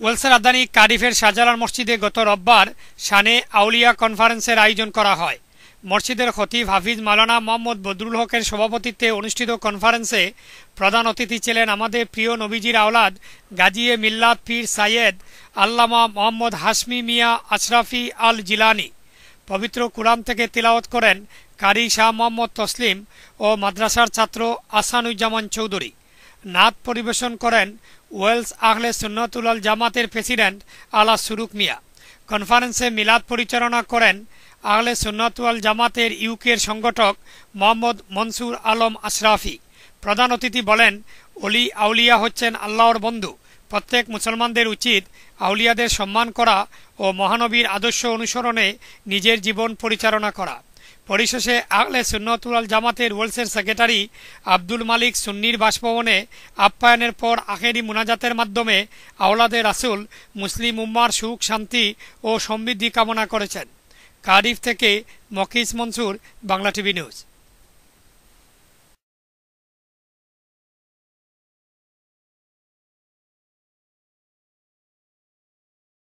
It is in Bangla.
ওয়েলসের রাজধানী কার্ডিফের শাহজালাল মসজিদে গত রোববার শানে আউলিয়া কনফারেন্সের আয়োজন করা হয়। মসজিদের খতিব হাফিজ মাওলানা মোহাম্মদ বদরুল হকের সভাপতিত্বে অনুষ্ঠিত কনফারেন্সে প্রধান অতিথি ছিলেন আমাদের প্রিয় নবীজির আওলাদ গাজিয়ে মিল্লাত পীর সাইয়েদ আল্লামা মোহাম্মদ হাশমি মিয়া আশরাফি আল জিলানি। পবিত্র কুরআন থেকে তিলাওয়াত করেন কারি শাহ মোহাম্মদ তসলিম ও মাদ্রাসার ছাত্র আসানুজ্জামান চৌধুরী। নাত পরিবেশন করেন ওয়েলস আহলে সুন্নাতুল ওয়াল জামাতের প্রেসিডেন্ট আলা সুরুক মিয়া। কনফারেন্সে মিলাদ পরিচালনা করেন আহলে সুন্নাতুল ওয়াল জামাতের ইউকের সংগঠক মোহাম্মদ মনসুর আলম আশরাফি। প্রধান অতিথি বলেন, অলি আউলিয়া হচ্ছেন আল্লাহর বন্ধু। প্রত্যেক মুসলমানদের উচিত আউলিয়াদের সম্মান করা ও মহানবীর আদর্শ অনুসরণে নিজের জীবন পরিচালনা করা। পরিশেষে আহলে সুন্নাতুল ওয়াল জামাতের ওয়েলসের সেক্রেটারি আব্দুল মালিক সুন্নির বাসভবনে আপ্যায়নের পর আখেরি মুনাজাতের মাধ্যমে আওলাদে রাসূল মুসলিম উম্মার সুখ, শান্তি ও সমৃদ্ধি কামনা করেছেন। কার্ডিফ থেকে মকিস মনসুর, বাংলা টিভি নিউজ।